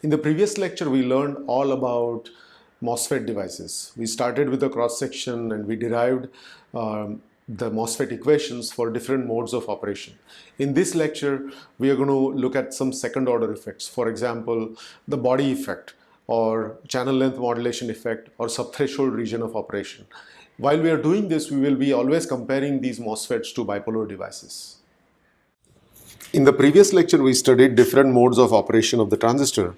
In the previous lecture, we learned all about MOSFET devices. We started with a cross section and we derived the MOSFET equations for different modes of operation. In this lecture, we are going to look at some second order effects. For example, the body effect or channel length modulation effect or subthreshold region of operation. While we are doing this, we will be always comparing these MOSFETs to bipolar devices. In the previous lecture, we studied different modes of operation of the transistor,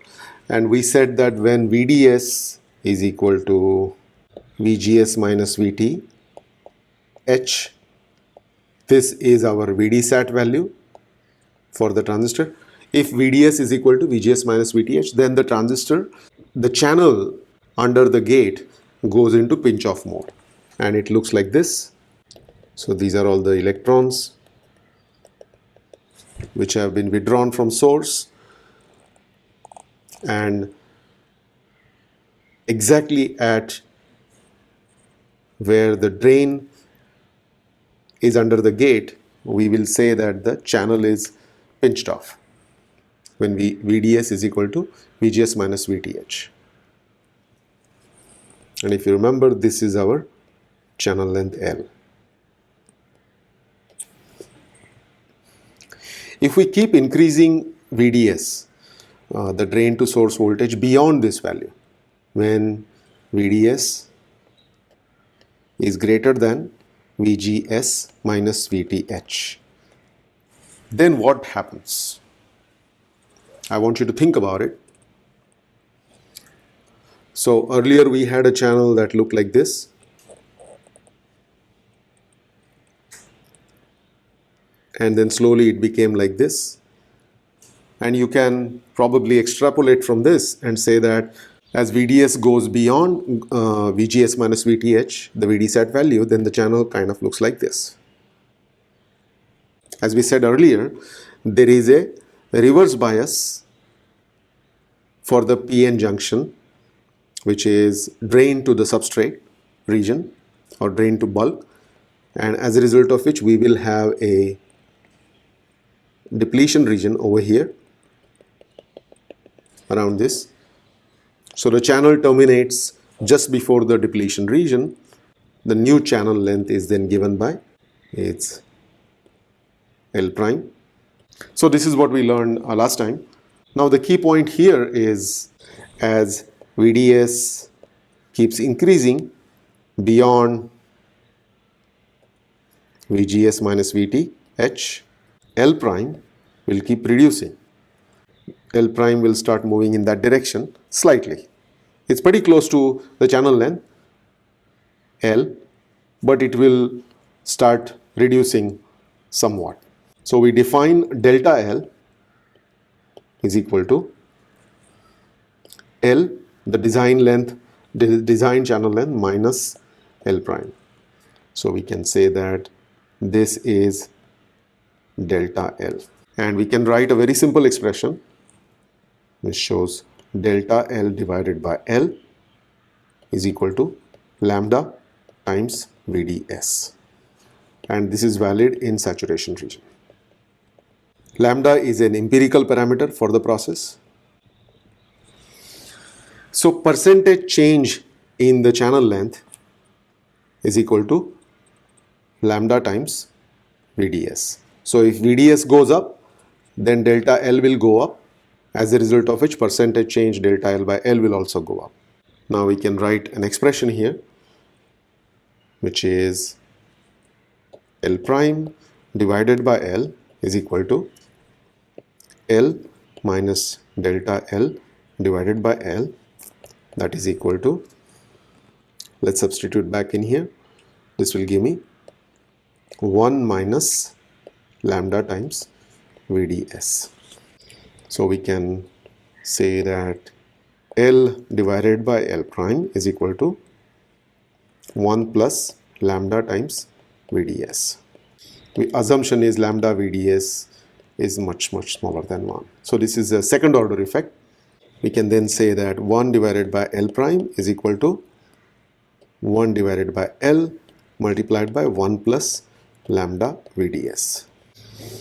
and we said that when VDS is equal to VGS minus VT, H, this is our VDSat value for the transistor. If VDS is equal to VGS minus VTH, then the transistor, the channel under the gate goes into pinch-off mode, and it looks like this. So these are all the electrons which have been withdrawn from source, and exactly at where the drain is under the gate, we will say that the channel is pinched off when VDS is equal to VGS minus VTH. And if you remember, this is our channel length L. If we keep increasing VDS, the drain to source voltage, beyond this value, when VDS is greater than VGS minus VTH, then what happens? I want you to think about it. So earlier we had a channel that looked like this. And then slowly it became like this. And you can probably extrapolate from this and say that as VDS goes beyond VGS minus VTH, the VDSat value, then the channel kind of looks like this. As we said earlier, there is a reverse bias for the PN junction, which is drain to the substrate region or drain to bulk, and as a result of which we will have a depletion region over here around this. So the channel terminates just before the depletion region. The new channel length is then given by its L prime. So this is what we learned last time. Now the key point here is, as VDS keeps increasing beyond VGS minus VTH, L prime will keep reducing. L prime will start moving in that direction slightly. It's pretty close to the channel length L, but it will start reducing somewhat. So we define delta L is equal to L, the design length, the design channel length, minus L prime. So we can say that this is delta L. And we can write a very simple expression which shows delta L divided by L is equal to lambda times VDS. And this is valid in saturation region. Lambda is an empirical parameter for the process. So percentage change in the channel length is equal to lambda times VDS. So if VDS goes up, then delta L will go up, as a result of which percentage change delta L by L will also go up. Now we can write an expression here which is L prime divided by L is equal to L minus delta L divided by L, that is equal to, let's substitute back in here, this will give me 1 minus lambda times VDS. So we can say that L divided by L prime is equal to 1 plus lambda times VDS. The assumption is lambda VDS is much smaller than 1. So this is a second order effect. We can then say that 1 divided by L prime is equal to 1 divided by L multiplied by 1 plus lambda VDS.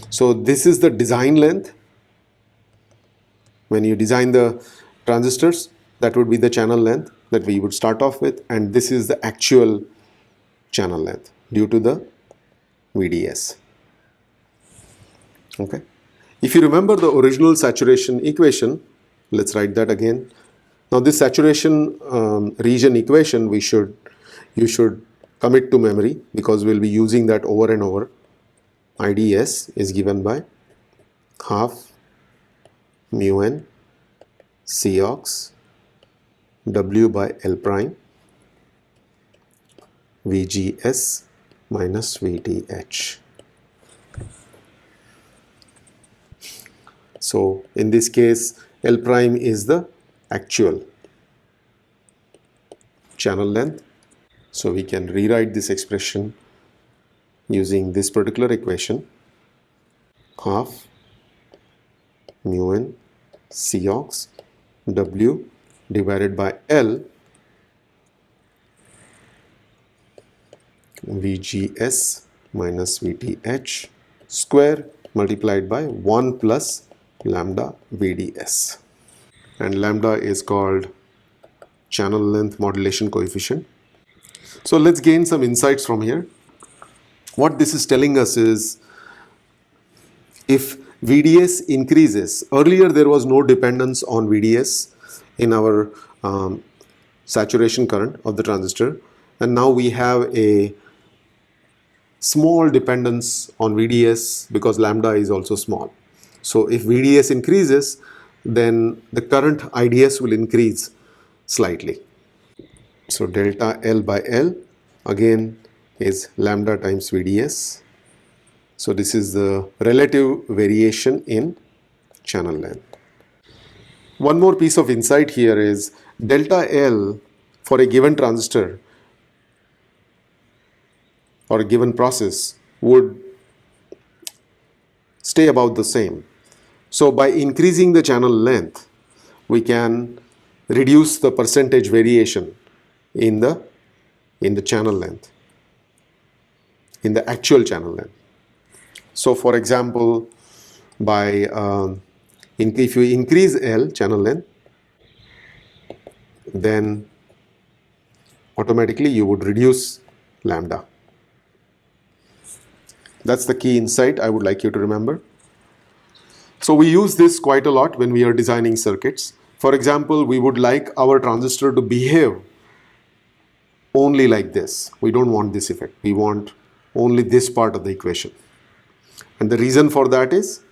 So this is the design length. When you design the transistors. That would be the channel length that we would start off with, and this is the actual channel length due to the VDS. Okay. If you remember the original saturation equation, let's write that again. Now this saturation region equation you should commit to memory, because we'll be using that over and over. IDS is given by half mu n Cox W by L prime VGS minus VTH. So in this case, L prime is the actual channel length. So we can rewrite this expression using this particular equation. Half mu n Cox W divided by L VGS minus VTH square multiplied by 1 plus lambda VDS. And lambda is called channel length modulation coefficient. So let's gain some insights from here. What this is telling us is, if VDS increases, earlier there was no dependence on VDS in our saturation current of the transistor, and now we have a small dependence on VDS because lambda is also small. So if VDS increases, then the current IDS will increase slightly. So delta L by L again is lambda times VDS. So this is the relative variation in channel length. One more piece of insight here is delta L for a given transistor or a given process would stay about the same. So by increasing the channel length, we can reduce the percentage variation in the channel length, in the actual channel length. So for example, by if you increase L channel length, then automatically you would reduce lambda. That's the key insight I would like you to remember. So we use this quite a lot when we are designing circuits. For example, we would like our transistor to behave only like this. We don't want this effect. We want only this part of the equation. And the reason for that is,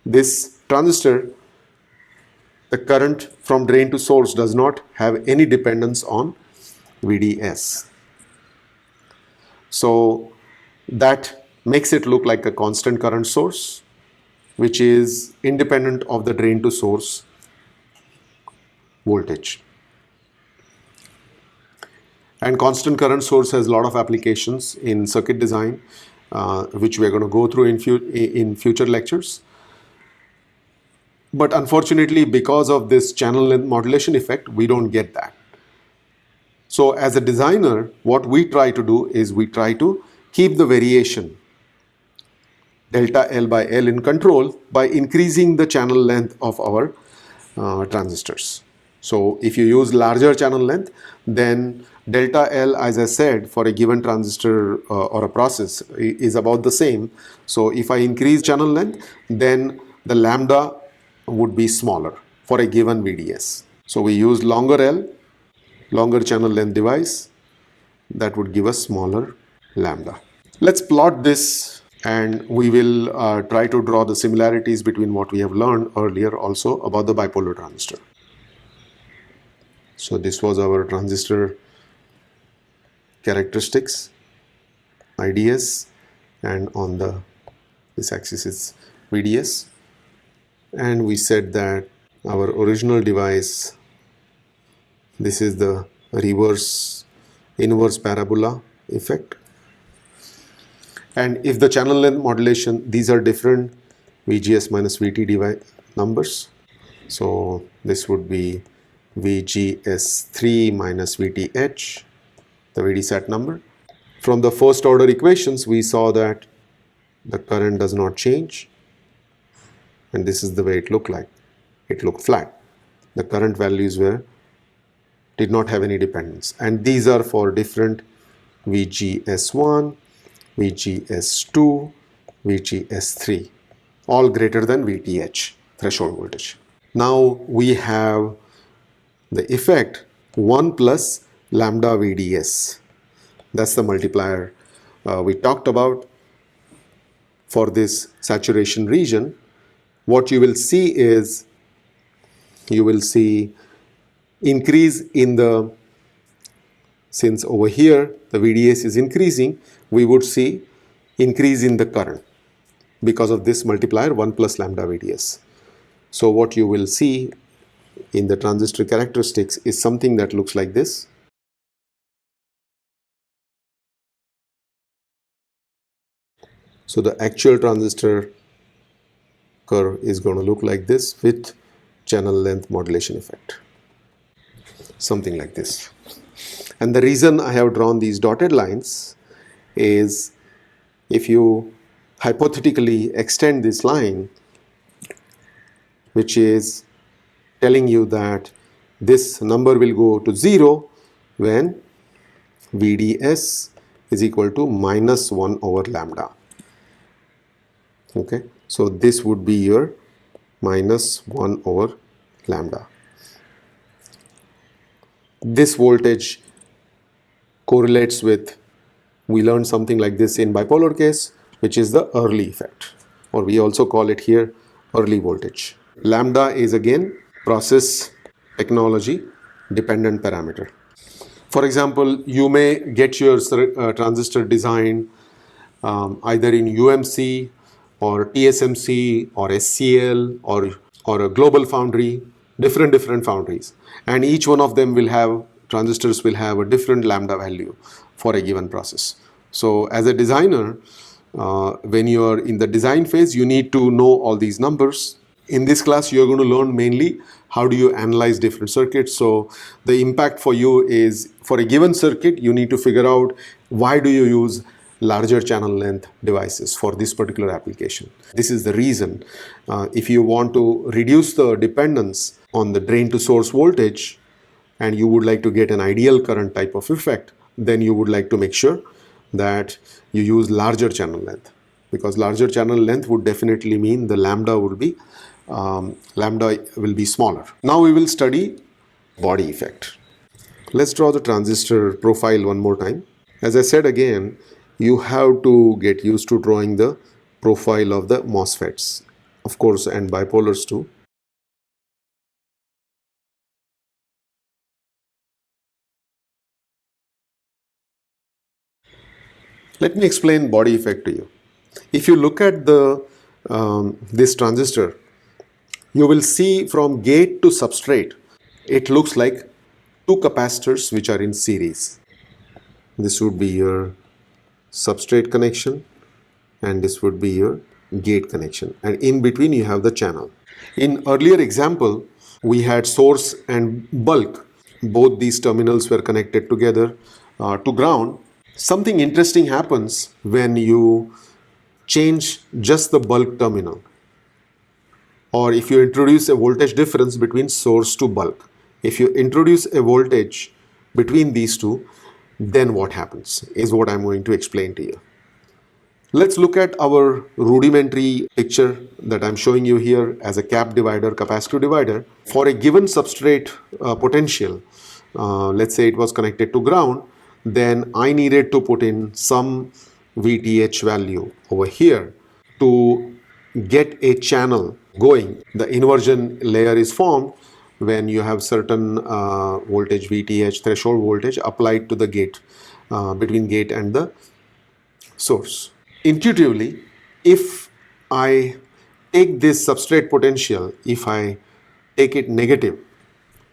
this transistor, the current from drain to source does not have any dependence on VDS. So that makes it look like a constant current source, which is independent of the drain to source voltage. And constant current source has a lot of applications in circuit design, which we are going to go through in future lectures. But unfortunately, because of this channel length modulation effect, we don't get that. So as a designer, what we try to do is we try to keep the variation delta L by L in control by increasing the channel length of our transistors. So if you use larger channel length, then delta L, as I said, for a given transistor or a process is about the same. So if I increase channel length, then the lambda would be smaller for a given VDS. So we use longer L, longer channel length device, that would give us smaller lambda. Let's plot this, and we will try to draw the similarities between what we have learned earlier also about the bipolar transistor. So this was our transistor characteristics, IDS, and on this axis is VDS. And we said that our original device, this is the inverse parabola effect. And if the channel length modulation, these are different VGS minus VT numbers. So this would be VGS3 minus VTH, the VDSAT number. From the first order equations, we saw that the current does not change. And this is the way it looked like. It looked flat. the current values did not have any dependence, and these are for different VGS1, VGS2, VGS3, all greater than VTH, threshold voltage. Now we have the effect 1 plus lambda VDS. That's the multiplier we talked about for this saturation region. What you will see is, you will see increase in the, since over here the VDS is increasing, we would see increase in the current because of this multiplier 1 plus lambda VDS. So what you will see in the transistor characteristics is something that looks like this. So the actual transistor curve is going to look like this with channel length modulation effect, something like this. And the reason I have drawn these dotted lines is, if you hypothetically extend this line, which is telling you that this number will go to 0 when VDS is equal to minus 1 over lambda. Okay, so this would be your minus 1 over lambda. This voltage correlates with, we learned something like this in bipolar case, which is the early effect, or we also call it here early voltage. Lambda is again process technology dependent parameter. For example, you may get your transistor designed either in UMC or TSMC or SCL or a global foundry, different foundries, and each one of them will have, transistors will have a different lambda value for a given process. So as a designer, when you are in the design phase, you need to know all these numbers. In this class, you are going to learn mainly how do you analyze different circuits. So the impact for you is, for a given circuit, you need to figure out why do you use larger channel length devices for this particular application. This is the reason. If you want to reduce the dependence on the drain to source voltage and you would like to get an ideal current type of effect, then you would like to make sure that you use larger channel length, because larger channel length would definitely mean the lambda will be smaller. Now we will study body effect. Let's draw the transistor profile one more time. As I said again, you have to get used to drawing the profile of the MOSFETs, of course, and bipolars too. Let me explain body effect to you. If you look at this transistor, you will see from gate to substrate, it looks like two capacitors which are in series. This would be your substrate connection and this would be your gate connection, and in between you have the channel. In earlier example, we had source and bulk. Both these terminals were connected together to ground. Something interesting happens when you change just the bulk terminal, or if you introduce a voltage difference between source to bulk. If you introduce a voltage between these two, then what happens is what I'm going to explain to you. Let's look at our rudimentary picture that I'm showing you here as a cap divider, capacitor divider. For a given substrate potential, let's say it was connected to ground, then I needed to put in some VTH value over here to get a channel going. The inversion layer is formed when you have certain voltage, VTH, threshold voltage applied to the gate, between gate and the source. Intuitively, if I take this substrate potential, if I take it negative,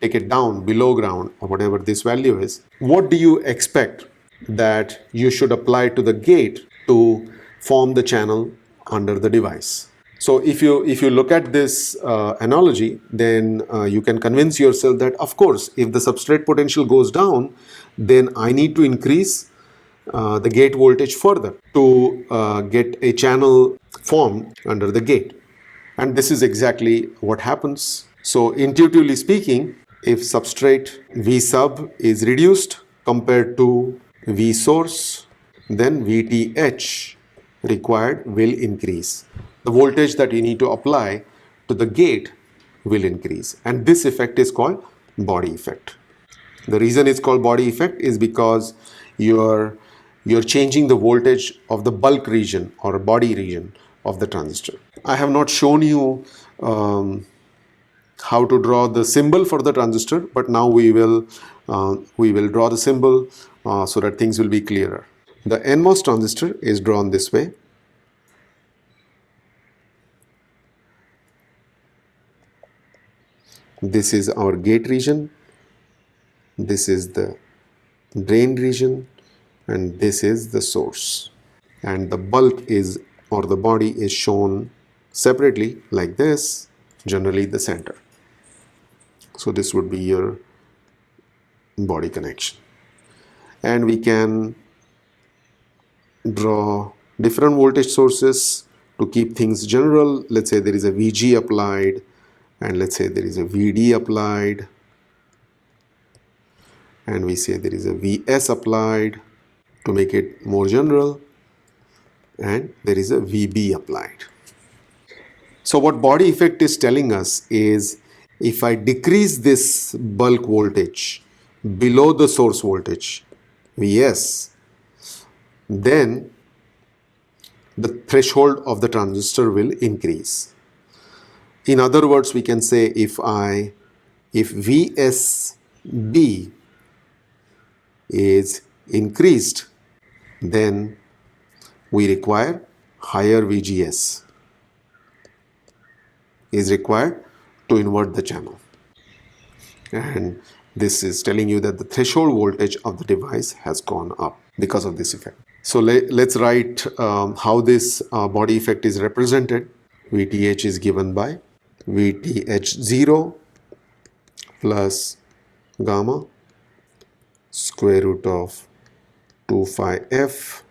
take it down below ground or whatever this value is, what do you expect that you should apply to the gate to form the channel under the device? So if you look at this analogy, then you can convince yourself that, of course, if the substrate potential goes down, then I need to increase the gate voltage further to get a channel formed under the gate. And this is exactly what happens. So intuitively speaking, if substrate V sub is reduced compared to V source, then VTH required will increase. The voltage that you need to apply to the gate will increase. And this effect is called body effect. The reason it's called body effect is because you're changing the voltage of the bulk region or body region of the transistor. I have not shown you how to draw the symbol for the transistor, but now we will draw the symbol so that things will be clearer. The NMOS transistor is drawn this way. This is our gate region, this is the drain region, and this is the source. And the bulk is, or the body is shown separately like this, generally the center. So this would be your body connection. And we can draw different voltage sources to keep things general. Let's say there is a VG applied, and let's say there is a VD applied, and we say there is a VS applied to make it more general, and there is a VB applied. So what body effect is telling us is, if I decrease this bulk voltage below the source voltage, Vs, then the threshold of the transistor will increase. In other words, we can say if VSB is increased, then we require higher VGS is required to invert the channel. And this is telling you that the threshold voltage of the device has gone up because of this effect. So let's write how this body effect is represented. VTH is given by VTH0 plus gamma square root of 2 phi f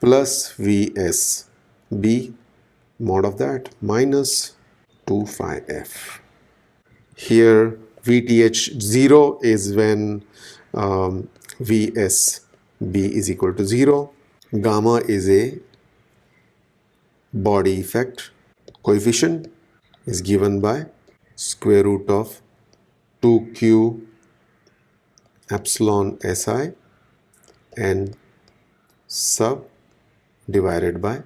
plus VSB mod of that minus 2 phi f. Here VTH0 is when VSB is equal to 0. Gamma is a body effect coefficient, is given by square root of 2q epsilon Si n sub divided by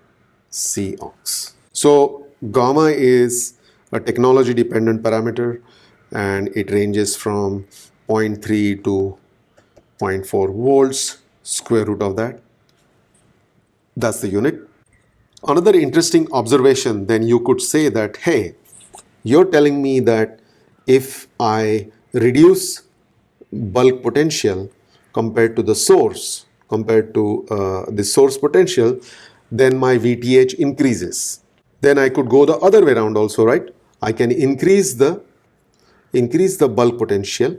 Cox. So gamma is a technology dependent parameter, and it ranges from 0.3 to 0.4 volts, square root of that. That's the unit. Another interesting observation, then you could say that, hey, you're telling me that if I reduce bulk potential compared to the source, compared to the source potential, then my VTH increases. Then I could go the other way around also, right? I can increase the bulk potential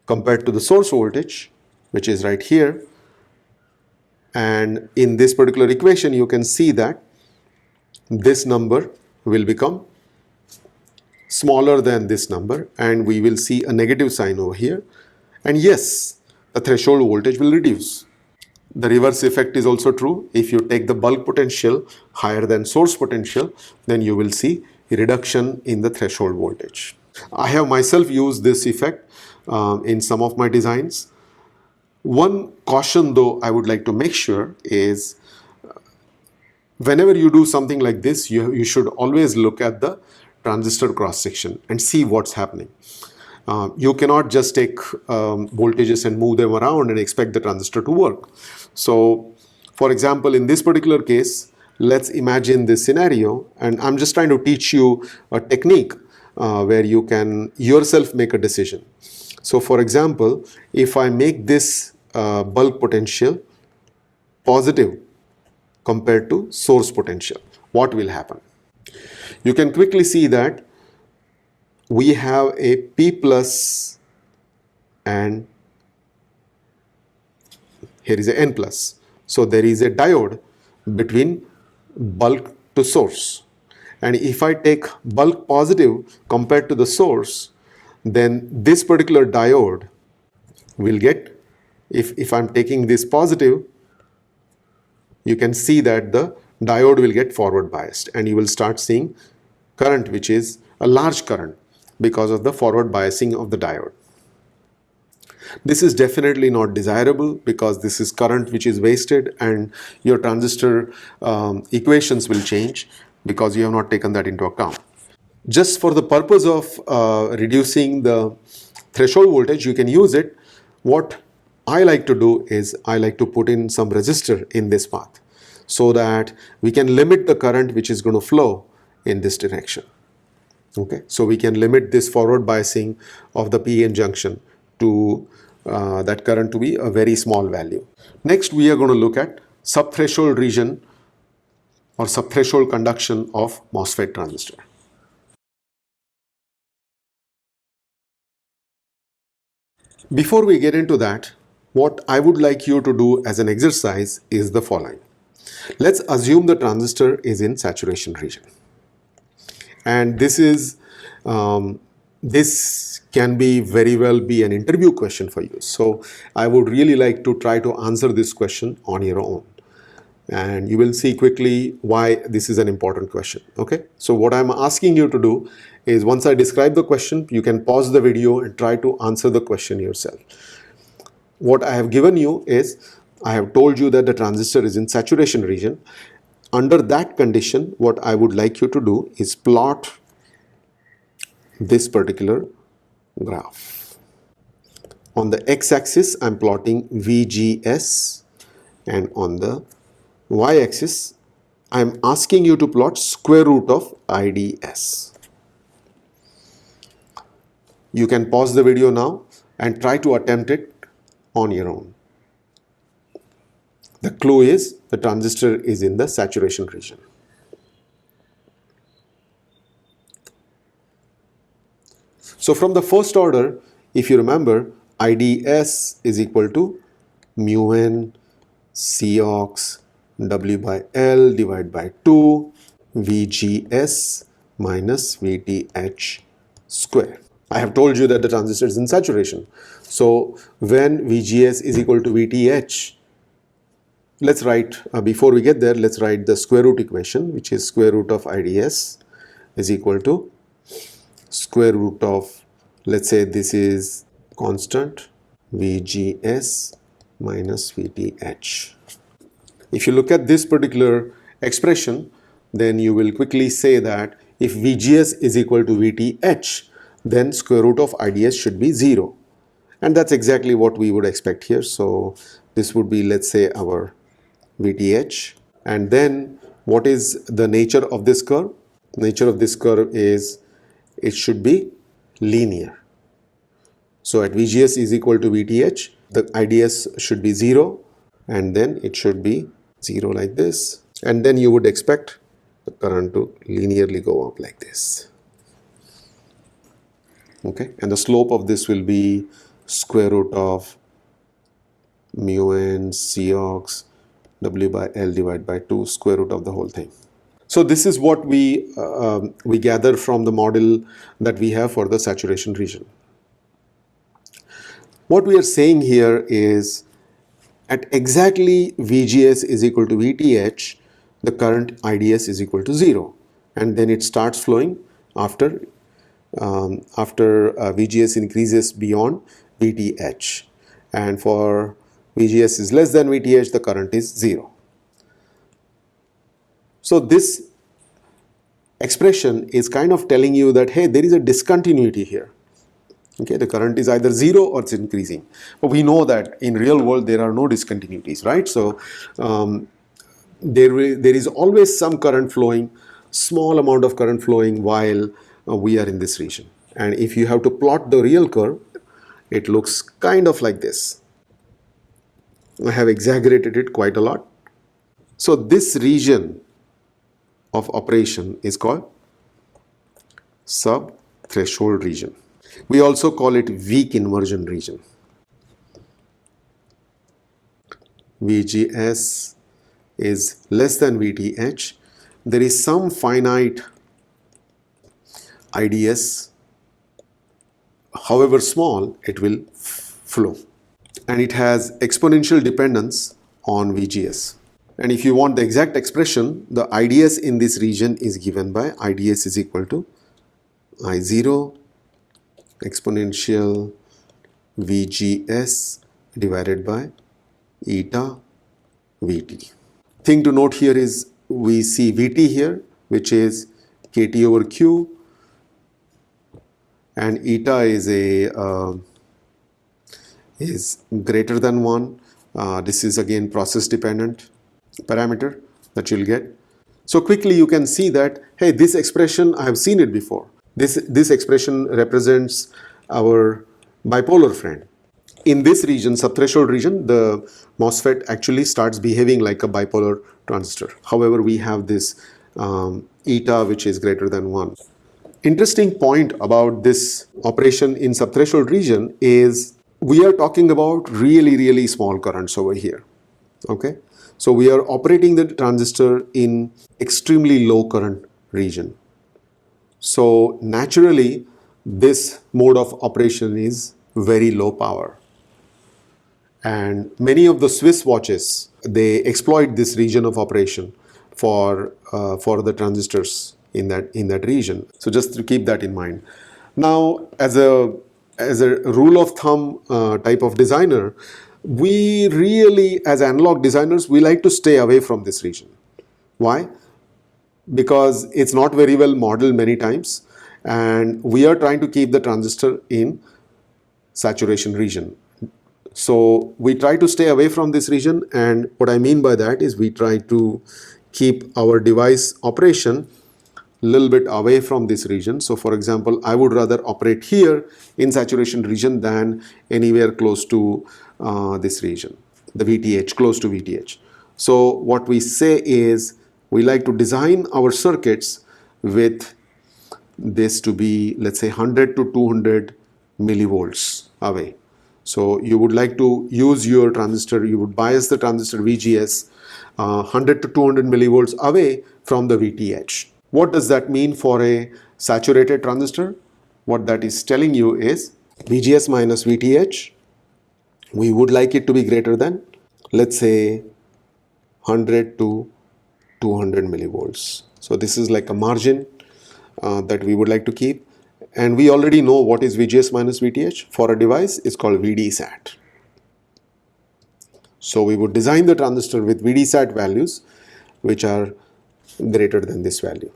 compared to the source voltage, which is right here. And in this particular equation, you can see that this number will become smaller than this number, and we will see a negative sign over here. And yes, the threshold voltage will reduce. The reverse effect is also true. If you take the bulk potential higher than source potential, then you will see a reduction in the threshold voltage. I have myself used this effect in some of my designs. One caution though I would like to make sure is, whenever you do something like this, you should always look at the transistor cross section and see what's happening. You cannot just take voltages and move them around and expect the transistor to work. So, for example, in this particular case, let's imagine this scenario, and I'm just trying to teach you a technique where you can yourself make a decision. So, for example, if I make this bulk potential positive compared to source potential, what will happen? You can quickly see that we have a P plus and here is a N plus. So there is a diode between bulk to source. And if I take bulk positive compared to the source, then this particular diode will get, if I'm taking this positive, you can see that the diode will get forward biased, and you will start seeing current which is a large current because of the forward biasing of the diode. This is definitely not desirable because this is current which is wasted, and your transistor equations will change because you have not taken that into account. Just for the purpose of reducing the threshold voltage, you can use it. What I like to do is I like to put in some resistor in this path so that we can limit the current which is going to flow in this direction. Okay, so we can limit this forward biasing of the PN junction to that current to be a very small value. Next, we are going to look at subthreshold region or subthreshold conduction of MOSFET transistor. Before we get into that, what I would like you to do as an exercise is the following. Let's assume the transistor is in saturation region. And this can be very well be an interview question for you. So I would really like to try to answer this question on your own. And you will see quickly why this is an important question. Okay, so what I'm asking you to do is, once I describe the question, you can pause the video and try to answer the question yourself. What I have given you is, I have told you that the transistor is in saturation region. Under that condition, what I would like you to do is plot this particular graph. On the x-axis, I'm plotting VGS, and on the y-axis, I'm asking you to plot square root of IDS. You can pause the video now and try to attempt it on your own. The clue is the transistor is in the saturation region. So from the first order, if you remember, IDS is equal to mu n Cox W by L divided by 2 VGS minus VTH square. I have told you that the transistor is in saturation. So when VGS is equal to VTH, let's write, before we get there, let's write the square root equation, which is square root of IDS is equal to square root of, let's say this is constant, VGS minus VTH. If you look at this particular expression, then you will quickly say that if VGS is equal to VTH, then square root of IDS should be 0. And that's exactly what we would expect here. So this would be, let's say, our VTH. And then what is the nature of this curve? Nature of this curve is it should be linear. So at VGS is equal to VTH, the IDS should be 0, and then it should be 0 like this. And then you would expect the current to linearly go up like this. Okay, and the slope of this will be square root of mu n Cox W by L divided by 2, square root of the whole thing. So this is what we gather from the model that we have for the saturation region. What we are saying here is, at exactly VGS is equal to VTH, the current IDS is equal to 0. And then it starts flowing after VGS increases beyond VTH. And for VGS is less than VTH, the current is 0. So this expression is kind of telling you that, hey, there is a discontinuity here. Okay, the current is either 0 or it's increasing. But we know that in real world there are no discontinuities, right? So there is always some current flowing, small amount of current flowing while we are in this region. And if you have to plot the real curve, it looks kind of like this. I have exaggerated it quite a lot. So this region of operation is called subthreshold region. We also call it weak inversion region. VGS is less than VTH. There is some finite IDS, however small, it will flow. And it has exponential dependence on VGS. And if you want the exact expression, the IDS in this region is given by IDS is equal to I0 exponential VGS divided by eta VT. Thing to note here is we see VT here, which is KT over Q, and eta is greater than 1. This is again process dependent parameter that you'll get. So quickly you can see that, hey, this expression, I have seen it before. This expression represents our bipolar friend. In this region, subthreshold region, the MOSFET actually starts behaving like a bipolar transistor. However, we have this eta which is greater than 1. Interesting point about this operation in subthreshold region is we are talking about really small currents over here. Okay, so we are operating the transistor in extremely low current region. So naturally, this mode of operation is very low power. And many of the Swiss watches, they exploit this region of operation for the transistors in that region. So just to keep that in mind. Now, as a rule of thumb type of designer, we really, as analog designers, we like to stay away from this region. Why? Because it's not very well modeled many times, and we are trying to keep the transistor in saturation region. So we try to stay away from this region, and what I mean by that is we try to keep our device operation a little bit away from this region. So for example, I would rather operate here in saturation region than anywhere close to this region, the VTH, close to VTH. So what we say is we like to design our circuits with this to be, let's say, 100 to 200 millivolts away. So you would like to use your transistor, you would bias the transistor VGS 100 to 200 millivolts away from the VTH. What does that mean for a saturated transistor? What that is telling you is VGS minus VTH, we would like it to be greater than, let's say, 100 to 200 millivolts. So this is like a margin that we would like to keep. And we already know what is VGS minus VTH. For a device, it's called VDSAT. So we would design the transistor with VDSAT values which are greater than this value.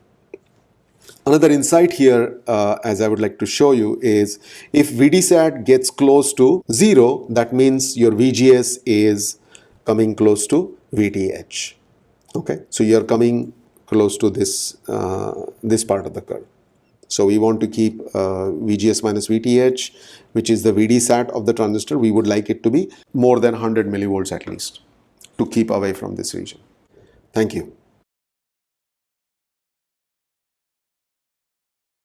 Another insight here, as I would like to show you, is if VDSAT gets close to 0, that means your VGS is coming close to VTH. Okay, so you are coming close to this this part of the curve. So we want to keep VGS minus VTH, which is the VDSAT of the transistor. We would like it to be more than 100 millivolts at least to keep away from this region. Thank you.